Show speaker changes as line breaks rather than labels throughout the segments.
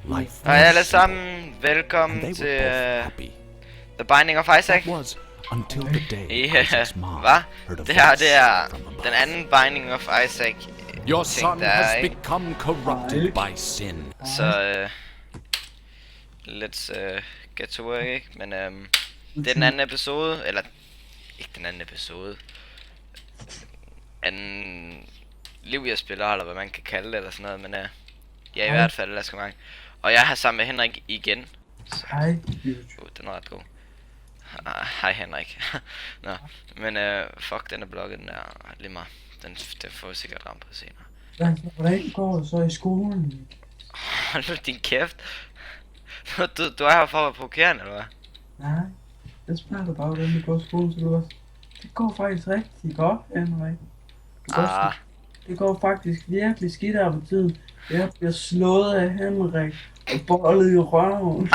life.
Hej alle sammen, velkommen til The Binding of Isaac.
Until the day
Ja,
Isaac's mom
hvad?
heard a
Det her,
voice
det er
from above.
den anden Binding of Isaac
Your
ting,
son
der er,
has
ikke?
become corrupted by sin.
Så, let's get to work, ikke? Men det er den anden episode, eller ikke den anden episode. Anden liv jeg spiller, eller hvad man kan kalde det, eller sådan noget, men ja, i hvert fald, lad os komme i gang. Og jeg har sammen med Henrik igen.
Hej.
Den er ret god. Hej Henrik. Nå, men fuck, den er blokket, den der lige meget. Den får vi sikkert ramt på senere.
Hvordan går det så i skolen?
Hold nu din kæft. Du er her for at være provokerende, eller hvad?
Nej, det spørger du bare, hvordan det går i skolen, så du også. Det går faktisk rigtig godt, Henrik. Det går faktisk virkelig skidt af på tiden. Jeg bliver slået af Henrik og bollet i røven.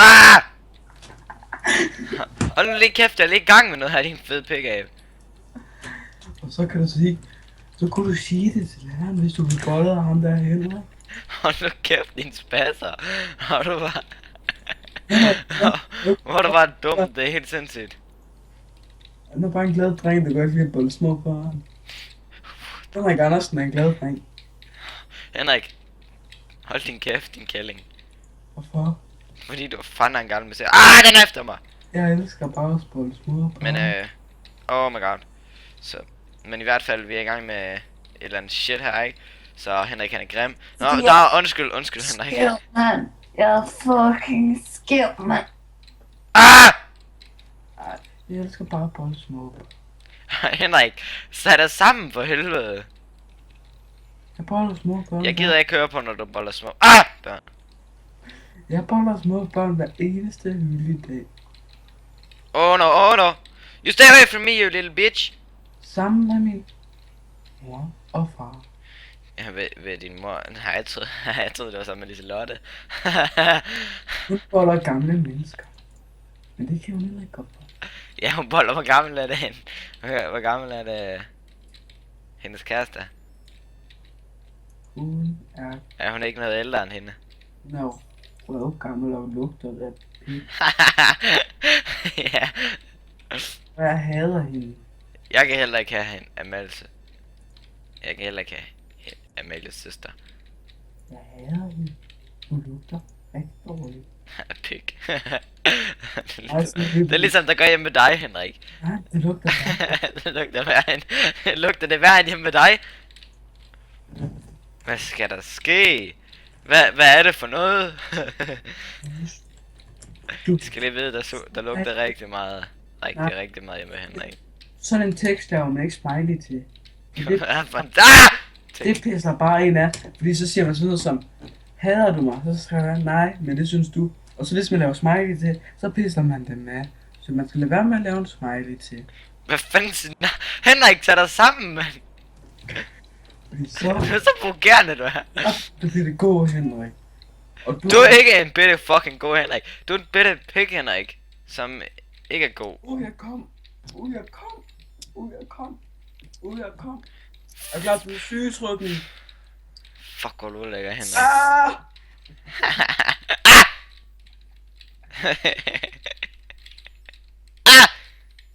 Hold nu lige kæft, jeg er lige i gang med noget her, din fede pik af.
Og så kan du sige, så kunne du sige det til læreren, hvis du ville bolle af ham der Henrik.
Hold nu kæft, din spasser. Hvor du var... Hvor du var dum, det er helt sindssygt.
Han er bare en glad dreng, der godt lide at bolle små børn. Henrik Andersen er en glad dreng.
Henrik, hold din kæft, din kælling.
Hvorfor?
Fordi du fandme en gammel med den er efter mig!
Jeg elsker bare at bolle små børn.
Men oh my god. Så, men i hvert fald, vi er i gang med et eller andet shit her, ikke? Så Henrik han er grim. Nå, undskyld Henrik.
Skæv, mand. Jeg er fucking skæv, mand.
Jeg elsker bare at bolle små børn.
Henrik, sæt dig sammen for helvede.
Jeg boller små børn.
Jeg gider ikke høre på, når du boller små. Børn.
Jeg boller små børn hver eneste hyggelige dag.
Oh no. You stay away from me, you little bitch.
Sammen med min mor og far.
Ja, ved din mor. Nej, jeg troede, det var sammen med Liselotte.
Hun boller gamle mennesker. Men det kan hun heller ikke godt for.
Ja, hun boller. Hvor gammel er det hende? Hvor gammel er det hendes kæreste?
Hun
Er hun ikke noget ældre end hende?
er røvgammel og lugter af pik.
Ja.
Og jeg hader hende.
Jeg kan heller ikke have hende, Amalie. Jeg kan heller ikke have Amalies søster.
Jeg hader hende. Hun lugter rigtig dårligt.
Pik.
Det
Det er ligesom der går hjemme med dig, Henrik.
Nej, det lugter bare.
Det lugter værre end... Lugter det værre end hjemme med dig? Hvad skal der ske? Hvad er det for noget? Du skal lige vide, der lugter rigtig meget. Rigtig meget hjemme med Henrik.
Sådan en tekst laver man ikke smiley til. Det pisser bare en af, fordi så siger man sådan noget som, hader du mig? Så skriver jeg, nej, men det synes du. Og så hvis man laver smiley til, så pisser man dem af. Så man skal lade være med at lave en smiley til.
Hvad fanden? Henrik, tag dig sammen, mand!
Så
Du er så provokerende, du er.
du bliver det god, Henrik. Og
Du er ikke en bitte fucking god, Henrik. Du er en bitte pik, Henrik, som ikke er god.
Jeg kom. Jeg er klar til min sygetrykning.
Fuck, hvor du lægger, Henrik.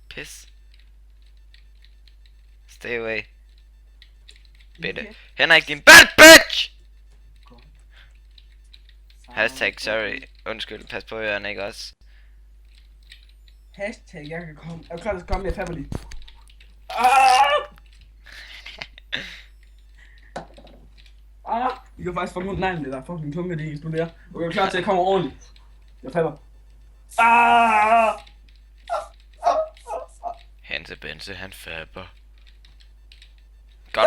Pis. Stay away. Bitte. Henrik, din bad bitch! Hashtag sorry. Undskyld, pas på ørerne, ikke også?
Hashtag, jeg kan komme. Jeg er klar til at komme, jeg taber lige. I kan faktisk få min neglen, det der fucking tunge, det eksploderer. Og jeg er klar til at komme ordentligt. Jeg falder.
Hanse Bense, han fabber. Godt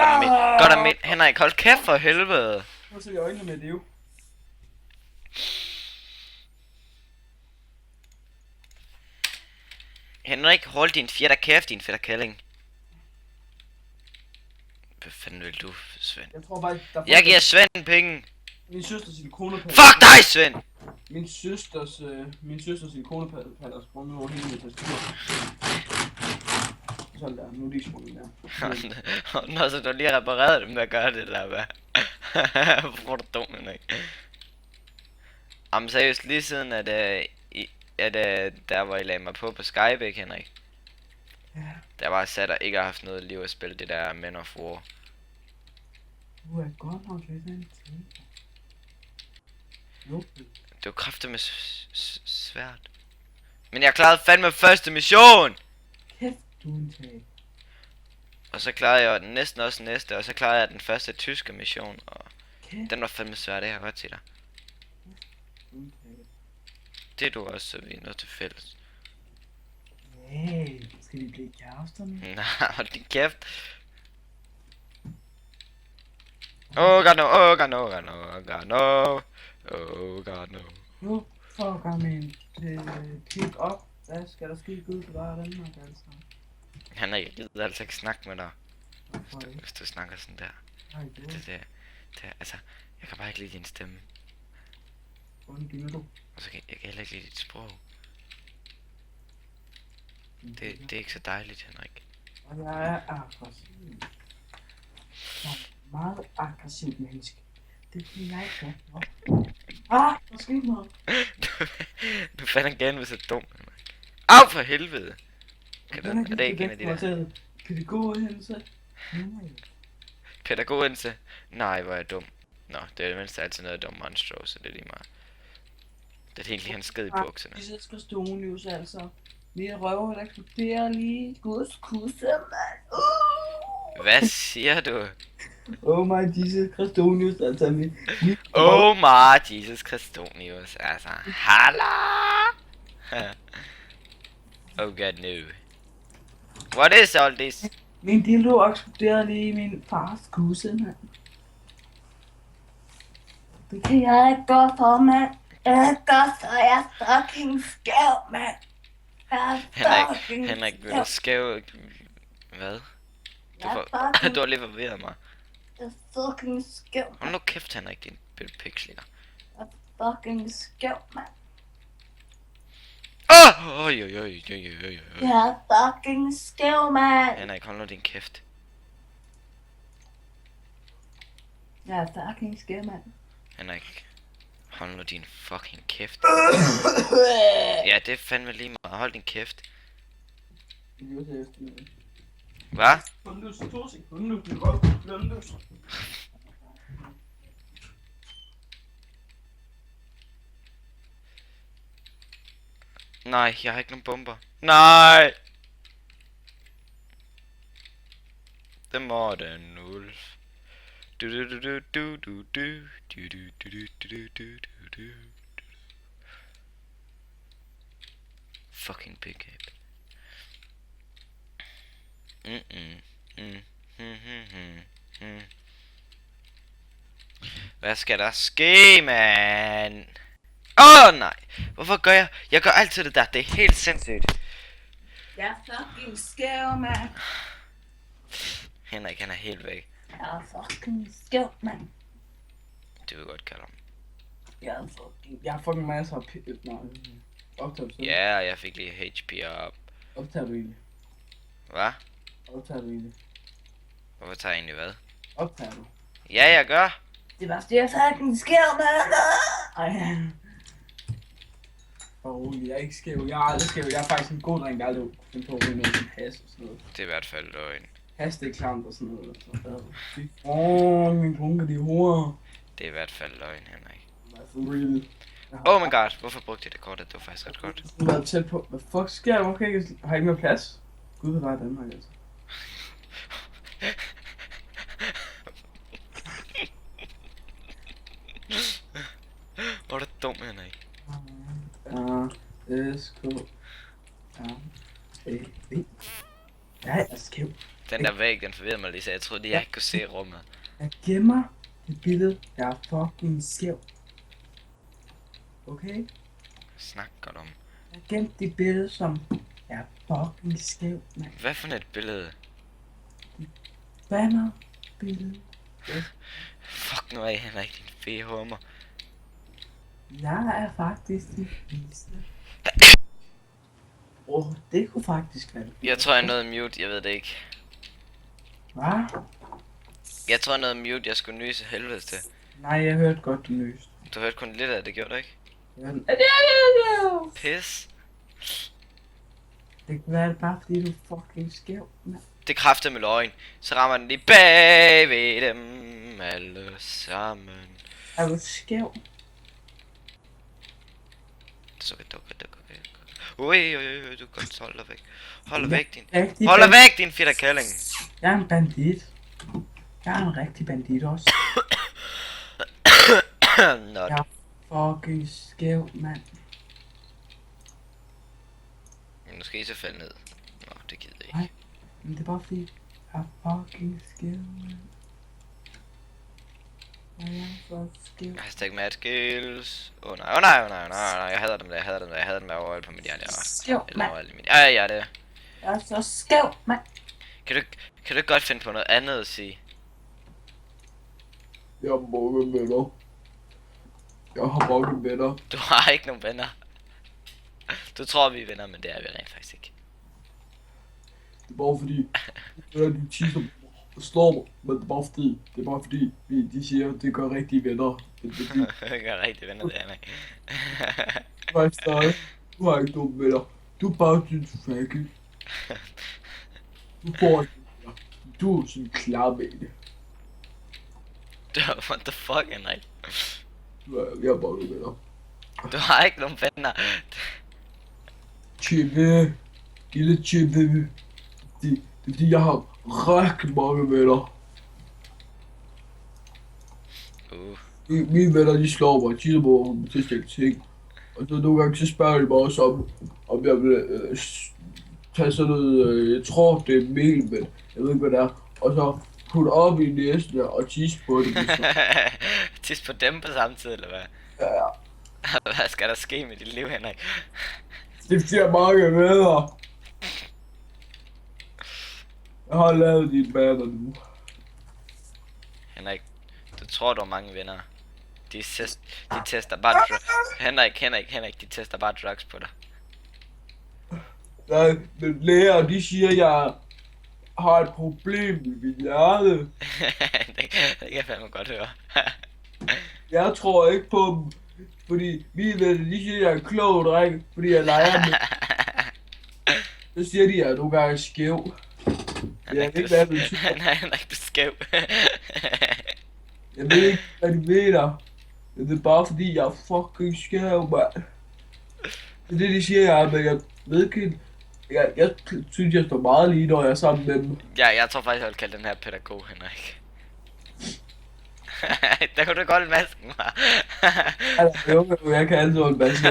af mit. Henrik, hold kæft for helvede.
Nu ser jeg øjnene med det jo.
Henrik, hold din fjetter kæft, din fætter kælling. Hvad fanden vil du, Svend?
Jeg tror bare, der
Jeg giver Svend penge.
Min søsters silikonepad.
Fuck dig, Svend!
Min søsters silikonepad er sprunget over hele mit tastatur. Sådan der, nu er de sprunget der.
Nå, så du lige har repareret dem, der gør det der, hvad? Hvor er du dum, Henrik? Jamen seriøst, lige siden der hvor I lagde mig på Skype, ikke Henrik?
Ja,
Der var sat og ikke har haft noget liv at spille det der Men of War.
du er godt nok lidt af en ting. Jo,
Det var kraftedeme svært. Men jeg klarede fandme første mission!
kæft du en tag.
Og så klarede jeg den næsten også næste, og så klarede jeg den første tyske mission, og
Kæft
den var fandme svær, det kan jeg godt sige dig.
du en tag.
Det er du også, så vi er nødt til fælles.
Hey, skal vi blive kærester nu?
Nej, hold din kæft. Oh god no, oh god no, oh god no, oh god no. Oh god no.
Nu fucker min kig op. Hvad skal der ske? Gud bevare Danmark altså.
Han er gider altså ikke snakke med dig,
Hvorfor ikke?
hvis du snakker sådan der.
Nej,
Altså, jeg kan bare ikke lide din stemme.
hvordan dyner du?
Og så kan jeg heller ikke lide dit sprog. Det er ikke så dejligt, Henrik.
Og jeg er aggressiv. Jeg er meget aggressivt menneske. Det er fordi jeg ikke gør. Der skete noget.
Du fandt igen, hvis jeg er dum, Henrik. Au for helvede! Er det ikke en af de der?
Pædagoghænse.
Pædagogense? Nej, hvor er jeg dum. Nå, det er det mindste altid noget dum monstro, så det er lige meget. Det er egentlig hans skid i bukserne.
Disse Kristonius altså. Mine røver der eksploderer lige. Guds kusse, mand.
Hvad siger du?
Oh my Jesus Kristonius altså. Min
Oh my Jesus Christonius, altså. Halla! Oh god no. What is all this?
Min dildo eksploderer lige i min fars kusse, mand.
Det kan jeg ikke gå for, mand. Jeg går, så jeg er fucking skæv, mand. Jeg er fucking
Henrik, vil du skæve... Hvad? Du har lige forvirret mig.
Jeg er fucking skæv,
Hold nu kæft, Henrik, din pikslikker.
jeg er fucking skæv, mand.
Oj.
Jeg er fucking skæv, mand.
Henrik, hold nu din kæft.
Jeg er fucking skæv, mand.
Henrik, hold nu din fucking kæft. Ja, det er fandme lige meget. Hold din kæft. Hvad?
Blundus, 2 sekunder. Det går ikke blundus.
Nej, jeg har ikke nogen bomber. Nej! Det må den ulf. Du du du du du du du du du du du du du du. Fucking big ape. Hvad skal der ske, man? Nej! Hvorfor gør jeg? Jeg gør altid det der. Det er helt sindssygt.
Jeg er fucking skæv, mand.
Henrik, han er helt væk.
Jeg er fucking skæv, mand.
Det vil jeg godt kalde ham.
Jeg har fucking masser af optager du så?
Ja, jeg fik lige HP op.
Optager du egentlig?
Hvad?
Optager du egentlig?
Hvorfor tager jeg egentlig hvad?
Optager du?
Ja, jeg gør.
Det var det, jeg fucking skæv, mand.
Ej. Jeg er ikke skæv. Jeg er aldrig skæv. Jeg er faktisk en god dreng, der aldrig finde på at ryge noget som has og sådan noget.
Det er i hvert fald løgn.
Has, det er klamt og sådan noget. Min bunker, de horer.
Det er i hvert fald løgn, Henrik.
For real.
Oh my god, hvorfor brugte jeg det kort? Det var faktisk ret godt.
Du har været tæt på. Hvad fuck sker der? Hvorfor ikke? Har I ikke mere plads? Gud bevare Danmark, altså.
Hvor er du dum, Henrik.
S, K, A, E, V. Jeg er skæv.
Den der væg, den forvirrede mig lige, så jeg troede lige, jeg ikke kunne se rummet.
Jeg gemmer det billede. Jeg er fucking skæv. Okay?
Snak godt om.
Jeg gemte det billede, som jeg er fucking skæv, mand.
Hvad for et billede?
Banner billede.
Fuck nu af, Henrik, din fede hummer.
Jeg er faktisk det vildeste. Det kunne faktisk være.
Jeg tror, jeg nåede mute, jeg ved det ikke.
Hvad?
Jeg tror, jeg nåede mute, jeg skulle nyse helvede til.
Nej, jeg hørte godt det nøst.
Du hørte kun lidt af det, gjorde du ikke? Pis.
Det kan være det bare fordi du er fucking skæv, mand.
Det kræfter med løgn. Så rammer den lige bag ved dem alle sammen.
Er du skæv?
Ui, du kan godt holde dig væk. Hold dig væk, din.
Rigtig
Hold dig væk, din fedterkælling.
Jeg er en bandit. Jeg er en rigtig bandit også.
Nå,
Jeg er fucking skæv, mand.
nu skal I så falde ned. Nå, det gider jeg
Nej.
ikke.
Men det er bare fordi, jeg er fucking skæv, mand. Jeg er så skæv.
Hashtag mad skills. Åh nej, åh nej, åh nej, åh nej, jeg hader dem der, jeg hader dem der overalt på mit hjerte.
Skæv,
Eller
mand.
overalt i mit hjerte. Ja, det.
Jeg er så skæv, mand.
Kan du ikke godt finde på noget andet at sige?
Jeg har mange venner. Jeg har mange venner.
Du har ikke nogen venner. Du tror vi er venner, men det er vi rent faktisk ikke.
Det er bare fordi, de tisser og slår mig, men det er bare fordi, de siger, at det gør rigtige venner.
Jeg gør rigtig venner, det er mig.
Faktisk du har ikke nogen venner. Du er bare din fagge. Du får ikke venner. Du er sådan klar med det.
What the fuck, Henrik?
Jeg har bare nogle venner.
Du har ikke nogen venner.
Chippe. Lille Chippe. Det er fordi, jeg har rigtig mange venner. Mine venner, de slår mig, de må mig til at stikke ting. Og så nogle gange, så spørger de mig også om jeg vil tage sådan noget, jeg tror det er mel, men jeg ved ikke hvad det er. Og så putte op i næsen og tisse på det.
Tisse på dem på samme tid, eller hvad?
Ja,
Hvad skal der ske med dit liv, Henrik?
det bliver mange venner. Jeg har lavet dine venner nu.
Henrik, du tror du har mange venner. De tester bare Henrik, de tester bare drugs på dig.
Nej, men læger, de siger, at jeg har et problem med mit hjerte.
det kan jeg fandme godt høre.
Jeg tror ikke på dem, fordi mine venner, de siger, at jeg er en klog dreng, fordi jeg leger med. Så siger de, at jeg nogle gange er skæv. Jeg ved ikke, hvad det betyder.
Nej, Henrik, du er skæv.
Jeg ved ikke, hvad de mener. Men det er bare fordi, jeg er fucking skæv, mand. Det er det, de siger, jeg er, men jeg ved ikke. Jeg synes, jeg står meget lige, når jeg er sammen med dem.
Ja, jeg tror faktisk, jeg vil kalde den her pædagog, Henrik. Der kunne du godt lide masken, hva'?
Altså, jeg kan altid holde maske.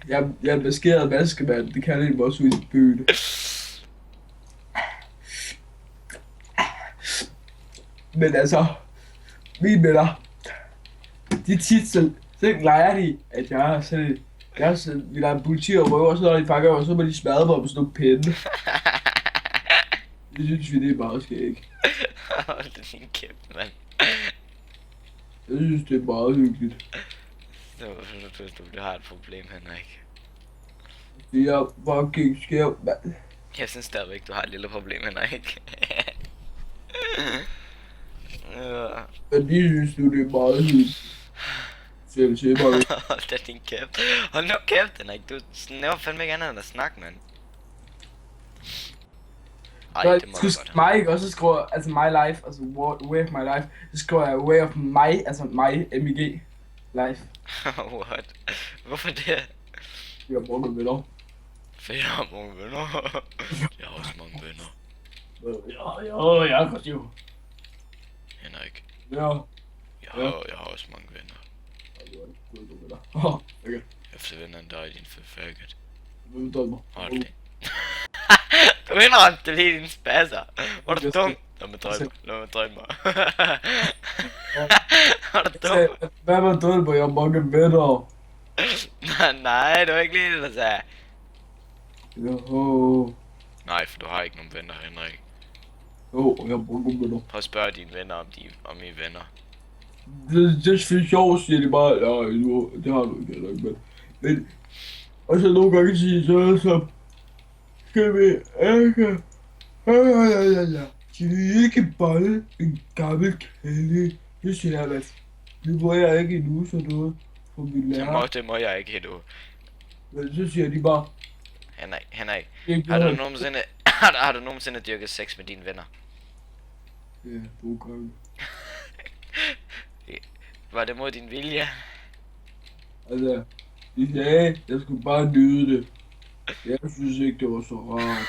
Jeg er en maskeret maskemand, det kalder de mig også ude i byen. Men altså, mine venner, de tit så leger de, at jeg er sådan, vi lader politi og røver, og så når de fanger mig, så må de smadre mig med sådan nogle pinde. Det synes vi, det er meget skægt.
Hold da din kæft, mand.
Jeg synes, det er meget hyggeligt.
Du har et problem, Henrik.
Det er fucking skæv, mand.
Jeg synes stadigvæk, du har et lille problem, Henrik.
Men de synes nu, det er meget hyggeligt. Selv til mig.
Hold da din kæft. Hold nu kæft, Henrik. Du snæver fandme ikke andet end at snakke, mand. Ej, det må du godt.
Mig, ikke? Og så skriver jeg, altså my life, altså way of my life. Så skriver jeg way of my, altså my, M-I-G, life.
What? Hvorfor det?
Vi har mange venner.
For jeg har mange venner. Jeg har også mange venner.
Ja, jeg er godt jo.
Henrik,
Ja.
jeg har også mange venner.
Okay.
Jeg har flere venner end dig, din faggot.
Hvem dømmer mig?
Har du det? Du indrømte lige dine spasser. Var du dum? Lad mig drømme mig. Var du dum?
Hvad var dømmer? Jeg har mange venner.
Nej, det var ikke lige det, der sagde.
Jo.
Nej, for du har ikke nogen venner, Henrik.
Jo, jeg har mange venner.
Prøv at spørge dine venner, om I er venner.
Det er sjovt, siger de bare. Ja, det har du ikke heller ikke, men... Og så nogle gange siger så som... Skal vi ikke... Skal vi ikke bolle en gammel kælling? Det siger jeg, at det må jeg ikke endnu sådan noget. på min lærer.
Det må jeg ikke, du.
Men så siger de bare,
Henrik,
ikke
har du
noget.
nogensinde, har du nogensinde dyrket sex med dine venner?
Ja, du er konge.
Var det mod din vilje?
Altså, de sagde, jeg skulle bare nyde det. Jeg synes ikke, det var så rart.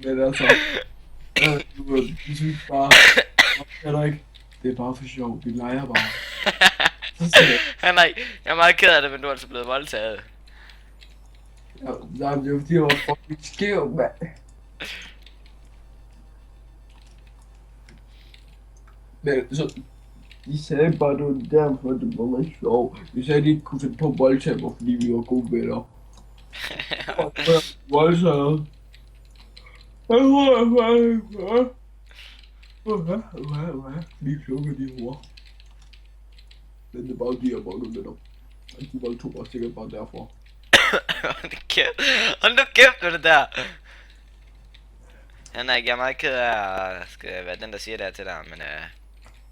Men altså, de synes bare, Henrik, det er bare for sjov, vi leger bare. Så siger jeg,
Henrik, jeg er meget ked af det, men du er altså blevet voldtaget.
ja, det var fordi, jeg var fucking skæv, mand. Men så, de sagde bare, det var derfor, det var meget sjovt. De sagde, de ikke kunne finde på at voldtage mig, fordi vi var gode venner. Og så var jeg voldtaget. Lige klukker de ord. Men det er bare de, jeg mange venner. Og de voldtog mig sikkert bare derfor.
Hold nu kæft med det der. Henrik, jeg er meget ked af at skal være den, der siger det her til dig, men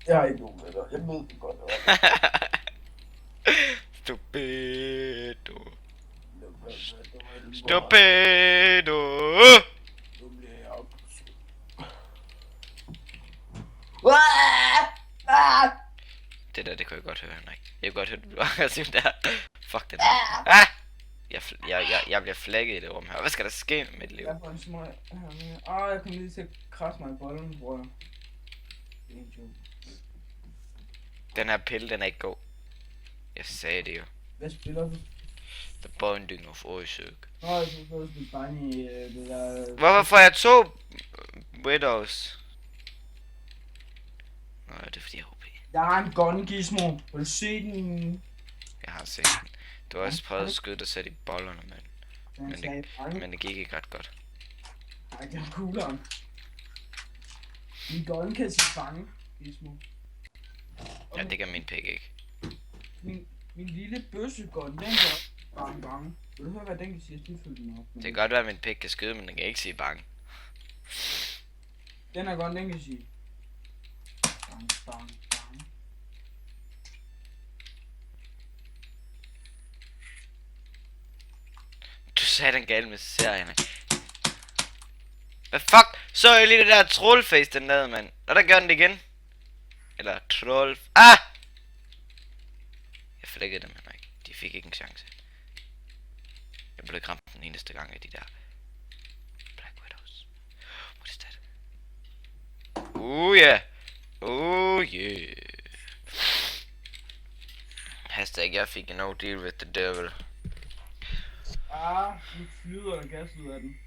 Jeg har ikke nogen venner. Jeg ved det godt.
Stupido.
Stupido.
Stupido.
Nu bliver jeg op.
Det der, det kunne jeg godt høre, Henrik. Jeg kunne godt høre, du blev aggressiv der. Fuck det der. Ah! Jeg bliver flækket i det rum her. Hvad skal der ske med mit liv?
Jeg får en smøg her. Jeg kom lige til at krasse mig i bolden, bror. Det er en joke.
Den her pille, den er ikke god. Jeg sagde det jo.
Hvad spiller du?
The Binding of Isaac.
Jeg synes også, det er bange i det der...
Hvorfor får jeg 2 Widows? Nå, det er fordi jeg er OP.
Jeg har en gun, Gizmo. Vil du se den?
Jeg har set den. Du har også prøvet at skyde dig selv i bollerne, men det gik ikke ret godt.
Nej, det er cooleren. Min gun kan sige fange, Gizmo.
Ja, det kan min pik ikke.
Min lille bøssegun, den kan bang bang. Vil du høre, hvad den kan sige? Jeg skal den op.
Det kan godt være, at min pik kan skyde, men den kan ikke sige bang.
Den er gun, den kan sige bang bang bang.
Du sagde den galt med serien. Hvad fuck? Så jeg lige det der trollface den lavede, mand. Og der gør den det igen. Eller troll... Ah! Jeg flækkede dem, Henrik. De fik ikke en chance. Jeg blev ikke ramt den eneste gang af de der Black Widows. What is that? Yeah. Yeah. Hashtag jeg fik no deal with the devil.
Nu flyder der gas ud af den.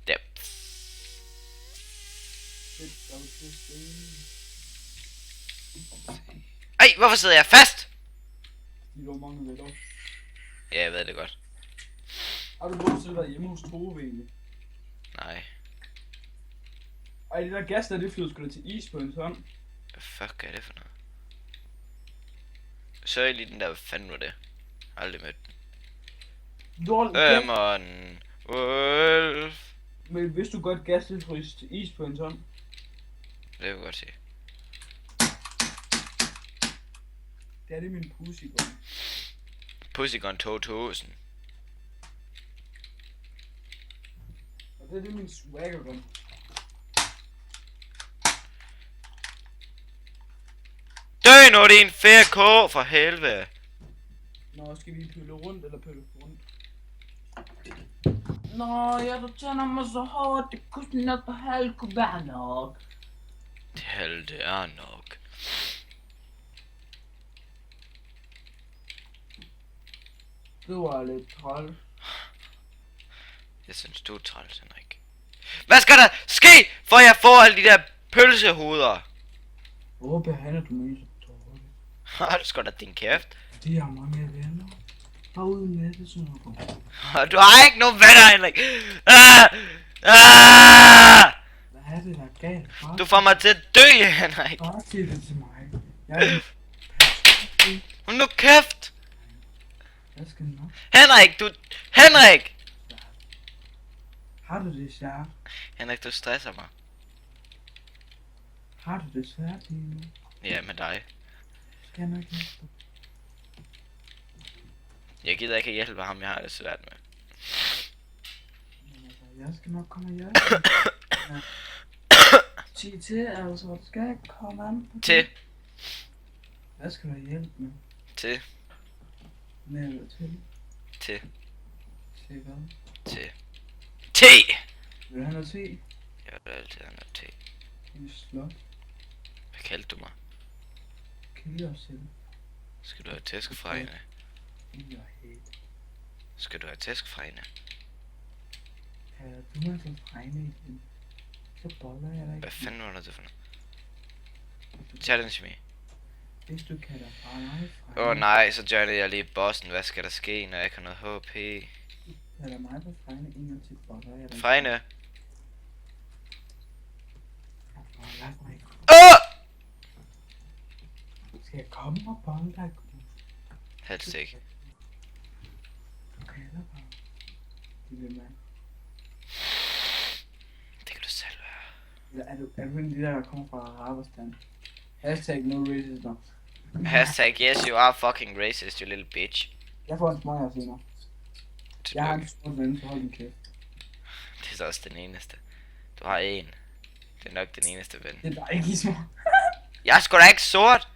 Yep. Ej, hvorfor sidder jeg fast?
De var mange venner.
Ja, jeg ved det godt.
Har du nogensinde været hjemme hos Tove egentlig?
Nej.
Ej, det der gas der, det flyder sgu da til is på en hånd.
Hvad fuck er det for noget? Så er lige den der, hvad fanden var det? Aldrig mødt den. Ømmeren Wolf.
Men hvis du godt gas det fryser til is på en hånd.
Det kan jeg godt se.
Det er det min pussygun.
Pussygun 2000.
Og det er det min swaggergun.
Dø nu, din fair k for helvede.
Nå, skal vi pølle rundt eller pølle rundt? Nå, du tænder mig så hårdt, det kunne nok på halv kunne være nok.
Det er nok.
Det var lidt træls.
Jeg synes, du er træls, Henrik. Hvad skal der ske, for jeg får alle de der pølsehoveder?
Hvor behandler du mig så dårligt?
Har du sgu da din kæft?
De har mange venner. Bare uden med det sådan noget.
Du har ikke nogen venner, Henrik.
Hvad er det der er galt? Bare
Du får mig til at dø, Henrik.
bare sig det til mig. Jeg er
Hold nu kæft.
Jeg skal nok.
Henrik, du... Henrik!
Har du det svært?
Henrik, du stresser mig.
Har du det svært lige nu?
Ja, med dig.
Skal jeg nok hjælpe dig?
Jeg gider ikke hjælpe ham, jeg har det svært med.
Men altså, jeg skal nok komme og hjælpe dig. 10 til, altså. Du skal ikke komme an på det.
Til.
Hvad skal du hjælpe med?
Til.
Med eller til?
Til.
Til hvad?
Til. Te!
Vil du have noget te?
Jeg vil altid have noget te.
I slot.
Hvad kaldte du mig?
Kælder os selv.
Skal du have tæsk fra hende?
I er helt.
Skal du have tæsk fra hende?
Kalder du mig for fregne igen? Så boller jeg dig
Hvad
ikke.
fanden var det for noget? Challenge me.
Hvis du kalder bare mig fregne.
Åh nej, så joinede jeg lige bossen. Hvad skal der ske, når jeg ikke har noget HP?
Kalder mig for fregne en gang til boller jeg dig ikke.
Fregne.
Lad mig ikke. Skal jeg komme og bolle dig?
Helst ikke.
Du kalder bare. Det vil man.
Det kan du selv være.
Eller er du en af de der kommer fra Araberstand? Hashtag no racism.
Hashtag yes, you are fucking racist, you little bitch.
Jeg får en smøg her senere. Jeg har en stor ven, så hold din kæft.
Det er så også den eneste. Du har en. Det er nok den eneste ven.
Det er dig ikke i små.
Jeg er sgu da ikke sort!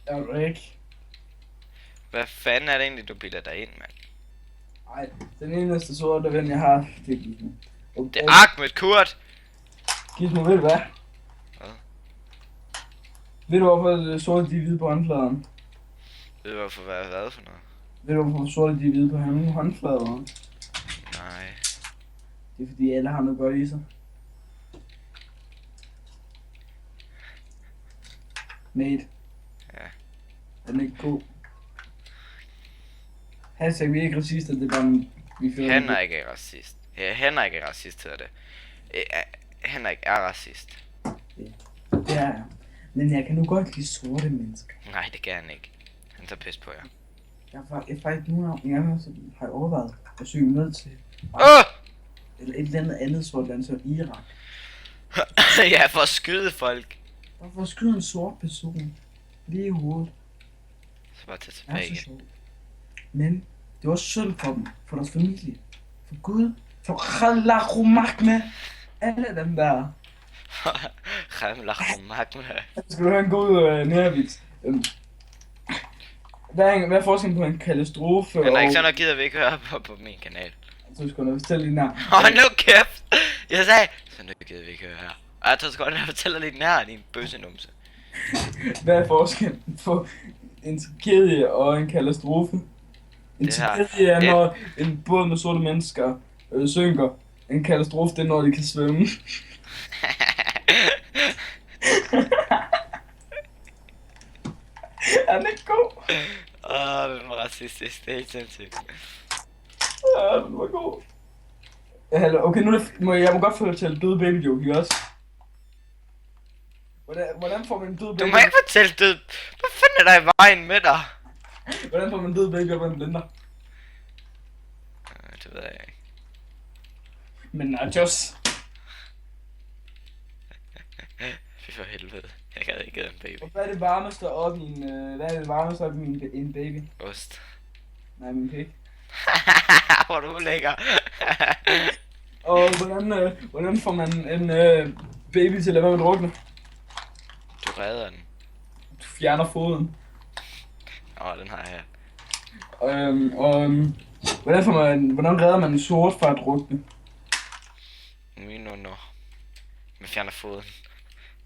Er du ikke?
Hvad fanden er det egentlig, du bilder dig ind, mand?
Ej, den eneste sorte ven, jeg har, det er Gizmo.
Det er Ahmed Kurt!
Gizmo, ved du hvad?
Hvad?
Ved du hvorfor det er sorte de er hvide på håndfladeren?
Ved du hvorfor hvad for noget?
Ved du hvorfor sorte de er hvide på håndfladeren?
Nej.
Det er fordi alle har noget godt i sig. Mate.
Ja.
Er den ikke god? Hashtag vi er ikke racister, det er bare vi føler.
Henrik er racist. Ja, Henrik er racist, hedder det. Henrik er racist.
Det er jeg. Men jeg kan nu godt lide sorte mennesker.
Nej, det kan han ikke. Han tager pis på jer.
Jeg har faktisk nogle gange så har jeg overvejet at søge ned til eller et eller andet sort land, så Irak.
Ja, for at skyde folk.
Hvorfor skyde en sort person lige i hovedet?
Så bare tage
Det
tilbage
er så
igen.
sjovt. Men det var synd for dem, for deres familie, for Gud, for Khallarumak med alle dem der.
Khamlach Magma.
Skal du have en god nærvits? Hvad er forskellen på en katastrofe
Henrik,
og...
så gider vi ikke høre på min kanal.
Så skal du fortælle din navn.
Nu kæft! Jeg sagde, så nu gider vi ikke høre her. Og jeg tror sgu godt, at jeg fortæller lidt nær din bøsse numse.
Hvad er forskellen på en tragedie og en katastrofe? En
Det her-
tragedie er, når en båd med sorte mennesker synker. En katastrofe, det er, når de kan svømme. Er den ikke god?
Den var racistisk, det er helt sindssygt.
Ja, den var god. Hallo, okay, nu er det, jeg må godt fortælle døde baby joke, ikke også? Hvordan får man en død
Du
baby?
må ikke fortælle død. Hvad fanden er der i vejen med dig?
Hvordan får man en død baby op af en blender?
Det ved jeg ikke.
Men nachos.
Fy for helvede. Jeg gad ikke en baby.
Og hvad er det varmeste op i en, hvad er det varmeste op i en baby?
Ost.
Nej, min pik.
Hvor er du lækker.
Og hvordan får man en baby til at lade være med at drukne?
Du redder den.
Du fjerner foden.
Den har jeg.
Hvordan redder man en sort fra at drukne?
No. Vi fjerner foden.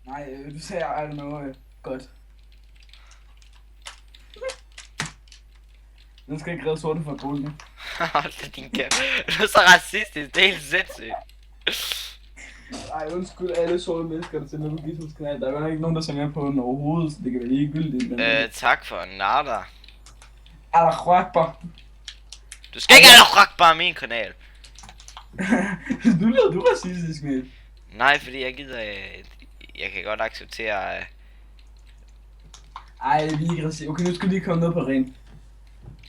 Nej, du sagde, I don't know, godt. Den skal ikke redde sorte fra at drukne.
Hold da din kæft. Du er så racistisk, det er helt sindssygt.
Ej, undskyld alle sorte mennesker, der sender på Gizmos kanal. Der er jo ikke nogen, der ser med på den overhovedet, så det kan være ligegyldigt. Men...
Tak for nada.
Allah Akbar.
Du skal ikke have rock bare min kanal.
Nu lyder du racistisk, med.
Nej, fordi jeg gider... Jeg kan godt acceptere...
Ej, vi er ikke racistisk. Okay, nu skal vi lige komme ned på ren.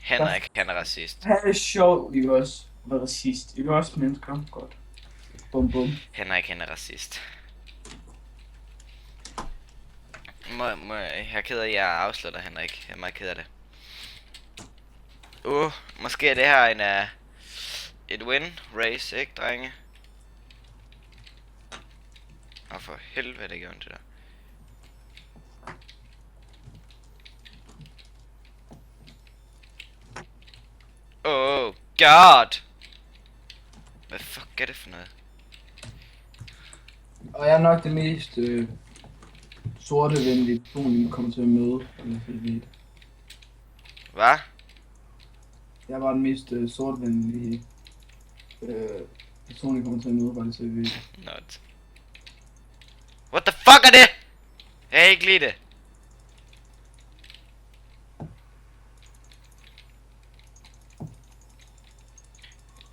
Henrik, han er racist.
Ha' det sjovt, ikke også? Hvad racist? Ikke også, mennesker? Godt. Bum bum.
Henrik, han er racist. Jeg er ked af, at jeg afslutter, Henrik. Jeg er meget ked af det. Måske er det her et win race, ikke, drenge? Og for helvede, det gjorde det der. Oh god! Hvad fuck er det for noget?
Og jeg er nok det mest sortevenlige person, I kommer til at møde.
Hvad?
Jeg var den mest sortvenlige person, I kommer til at møde, bare det så I ved.
Not. What the fuck er det? Jeg kan ikke lide det.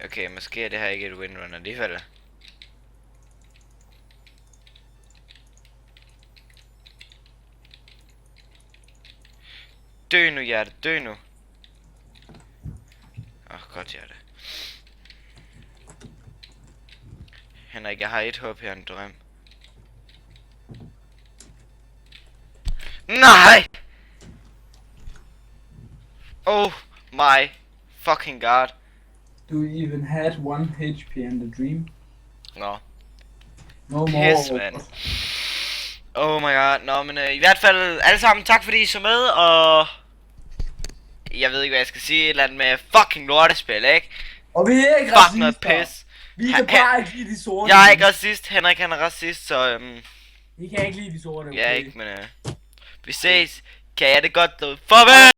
Okay, måske er det her ikke et windrun alligevel. Dø nu, hjerte, dø nu. Godt hjerte. Henrik, jeg har et håb her, en drøm. Nej! Oh my fucking god.
Do you even had 1 HP and a dream?
Nå.
No more.
Pis, man. Oh my god. Nå, men i hvert fald alle sammen tak fordi I så med, og jeg ved ikke hvad jeg skal sige, et eller andet med fucking lortespil, ikke?
Og vi er ikke
Fuck noget
racister.
pis.
Vi kan bare ikke lide de sorte.
Jeg er ikke racist, Henrik han er racist, så
Vi kan ikke lide de sorte.
ja ikke, men vi ses. Kan jeg det godt, du. Farvel!